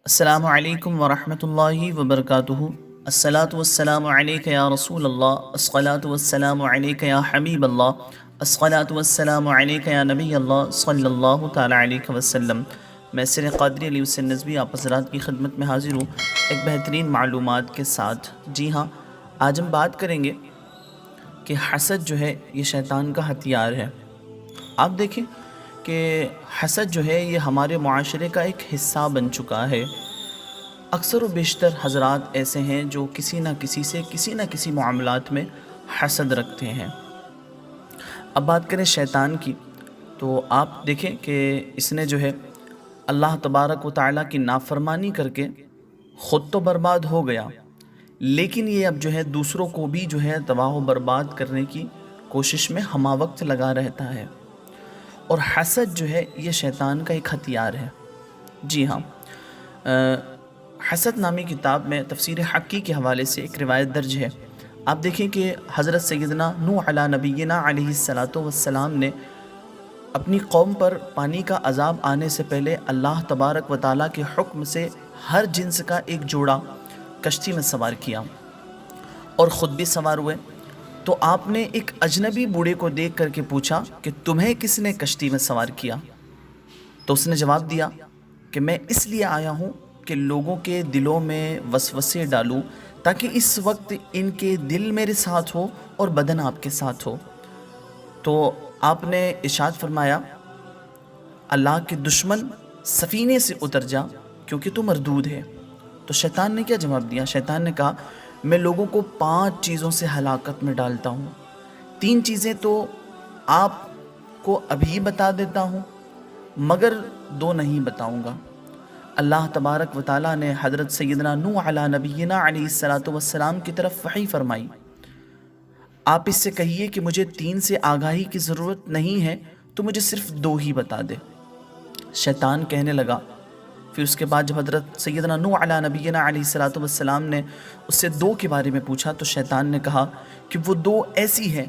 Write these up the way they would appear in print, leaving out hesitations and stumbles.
السلام علیکم ورحمۃ اللہ وبرکاتہ۔ الصلاۃ والسلام علیک یا رسول اللہ، الصلاۃ والسلام علیک یا حبیب اللہ، الصلاۃ والسلام علیک یا نبی اللہ صلی اللہ تعالیٰ علیہ وسلم۔ میں سر قادری علی حسین نظوی آپ حضرات کی خدمت میں حاضر ہوں ایک بہترین معلومات کے ساتھ۔ جی ہاں، آج ہم بات کریں گے کہ حسد جو ہے یہ شیطان کا ہتھیار ہے۔ آپ دیکھیں کہ حسد جو ہے یہ ہمارے معاشرے کا ایک حصہ بن چکا ہے۔ اکثر و بیشتر حضرات ایسے ہیں جو کسی نہ کسی معاملات میں حسد رکھتے ہیں۔ اب بات کریں شیطان کی، تو آپ دیکھیں کہ اس نے جو ہے اللہ تبارک و تعالیٰ کی نافرمانی کر کے خود تو برباد ہو گیا، لیکن یہ اب جو ہے دوسروں کو بھی جو ہے تباہ و برباد کرنے کی کوشش میں ہمہ وقت لگا رہتا ہے۔ اور حسد جو ہے یہ شیطان کا ایک ہتھیار ہے۔ جی ہاں، حسد نامی کتاب میں تفسیر حقی کے حوالے سے ایک روایت درج ہے۔ آپ دیکھیں کہ حضرت سیدنا نوح علی نبینا علیہ الصلاۃ والسلام نے اپنی قوم پر پانی کا عذاب آنے سے پہلے اللہ تبارک و تعالیٰ کے حکم سے ہر جنس کا ایک جوڑا کشتی میں سوار کیا اور خود بھی سوار ہوئے۔ تو آپ نے ایک اجنبی بوڑھے کو دیکھ کر کے پوچھا کہ تمہیں کس نے کشتی میں سوار کیا؟ تو اس نے جواب دیا کہ میں اس لیے آیا ہوں کہ لوگوں کے دلوں میں وسوسے ڈالوں تاکہ اس وقت ان کے دل میرے ساتھ ہو اور بدن آپ کے ساتھ ہو۔ تو آپ نے ارشاد فرمایا، اللہ کے دشمن سفینے سے اتر جا کیونکہ تو مردود ہے۔ تو شیطان نے کیا جواب دیا؟ شیطان نے کہا، میں لوگوں کو 5 چیزوں سے ہلاکت میں ڈالتا ہوں، 3 چیزیں تو آپ کو ابھی بتا دیتا ہوں مگر 2 نہیں بتاؤں گا۔ اللہ تبارک و تعالیٰ نے حضرت سیدنا نوح علی نبینا علیہ الصلاۃ والسلام کی طرف وحی فرمائی، آپ اس سے کہیے کہ مجھے 3 سے آگاہی کی ضرورت نہیں ہے، تو مجھے صرف 2 ہی بتا دے۔ شیطان کہنے لگا، پھر اس کے بعد جب حضرت سیدنا نوح علی نبینا علیہ الصلاۃ والسلام نے اس سے 2 کے بارے میں پوچھا تو شیطان نے کہا کہ وہ 2 ایسی ہے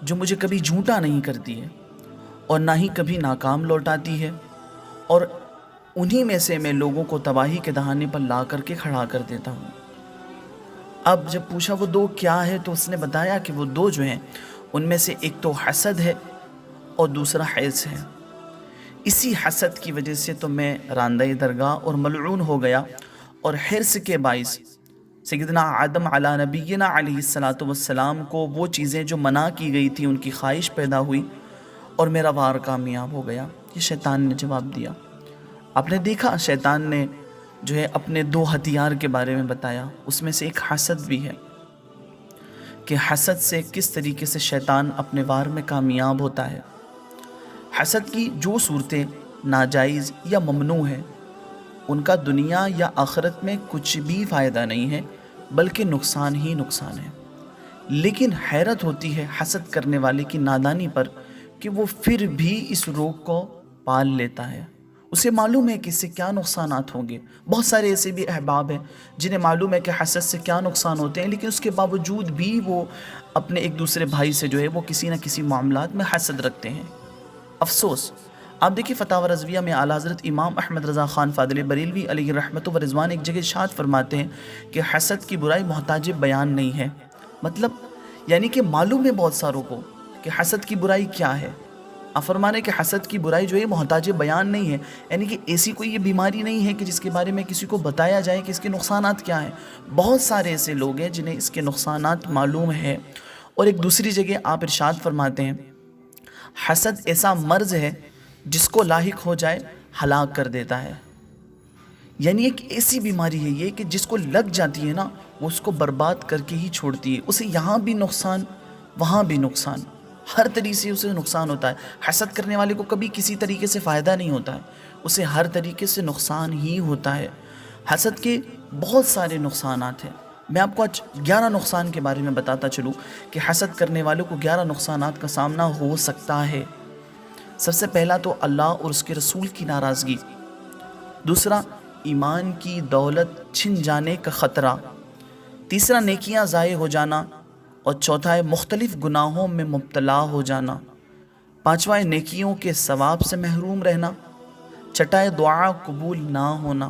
جو مجھے کبھی جھوٹا نہیں کرتی ہے اور نہ ہی کبھی ناکام لوٹاتی ہے، اور انہی میں سے میں لوگوں کو تباہی کے دہانے پر لا کر کے کھڑا کر دیتا ہوں۔ اب جب پوچھا وہ 2 کیا ہے تو اس نے بتایا کہ وہ 2 جو ہیں ان میں سے ایک تو حسد ہے اور دوسرا حرص ہے۔ اسی حسد کی وجہ سے تو میں راندہ درگاہ اور ملعون ہو گیا، اور حرص کے باعث سیدنا آدم علی نبینا علیہ الصلاۃ والسلام کو وہ چیزیں جو منع کی گئی تھی ان کی خواہش پیدا ہوئی اور میرا وار کامیاب ہو گیا۔ یہ شیطان نے جواب دیا۔ آپ نے دیکھا شیطان نے جو ہے اپنے 2 ہتھیار کے بارے میں بتایا، اس میں سے ایک حسد بھی ہے کہ حسد سے کس طریقے سے شیطان اپنے وار میں کامیاب ہوتا ہے۔ حسد کی جو صورتیں ناجائز یا ممنوع ہیں ان کا دنیا یا آخرت میں کچھ بھی فائدہ نہیں ہے بلکہ نقصان ہی نقصان ہے۔ لیکن حیرت ہوتی ہے حسد کرنے والے کی نادانی پر کہ وہ پھر بھی اس روگ کو پال لیتا ہے۔ اسے معلوم ہے کہ اس سے کیا نقصانات ہوں گے۔ بہت سارے ایسے بھی احباب ہیں جنہیں معلوم ہے کہ حسد سے کیا نقصان ہوتے ہیں، لیکن اس کے باوجود بھی وہ اپنے ایک دوسرے بھائی سے جو ہے وہ کسی نہ کسی معاملات میں حسد رکھتے ہیں۔ افسوس، آپ دیکھیں فتاوی رضویہ میں اعلیٰ حضرت امام احمد رضا خان فاضل بریلوی علیہ رحمت و رضوان ایک جگہ ارشاد فرماتے ہیں کہ حسد کی برائی محتاج بیان نہیں ہے۔ مطلب یعنی کہ معلوم ہے بہت ساروں کو کہ حسد کی برائی کیا ہے۔ آپ فرمانے کہ حسد کی برائی جو ہے محتاج بیان نہیں ہے، یعنی کہ ایسی کوئی یہ بیماری نہیں ہے کہ جس کے بارے میں کسی کو بتایا جائے کہ اس کے نقصانات کیا ہیں۔ بہت سارے ایسے لوگ ہیں جنہیں اس کے نقصانات معلوم ہے۔ اور ایک دوسری جگہ آپ ارشاد فرماتے ہیں، حسد ایسا مرض ہے جس کو لاحق ہو جائے ہلاک کر دیتا ہے۔ یعنی ایک ایسی بیماری ہے یہ کہ جس کو لگ جاتی ہے نا وہ اس کو برباد کر کے ہی چھوڑتی ہے، اسے یہاں بھی نقصان وہاں بھی نقصان، ہر طریقے سے اسے نقصان ہوتا ہے۔ حسد کرنے والے کو کبھی کسی طریقے سے فائدہ نہیں ہوتا ہے، اسے ہر طریقے سے نقصان ہی ہوتا ہے۔ حسد کے بہت سارے نقصانات ہیں، میں آپ کو آج 11 نقصان کے بارے میں بتاتا چلوں کہ حسد کرنے والوں کو 11 نقصانات کا سامنا ہو سکتا ہے۔ سب سے پہلا تو اللہ اور اس کے رسول کی ناراضگی، دوسرا ایمان کی دولت چھن جانے کا خطرہ، تیسرا نیکیاں ضائع ہو جانا، اور چوتھا ہے مختلف گناہوں میں مبتلا ہو جانا، پانچواں نیکیوں کے ثواب سے محروم رہنا، چھٹا ہے دعا قبول نہ ہونا،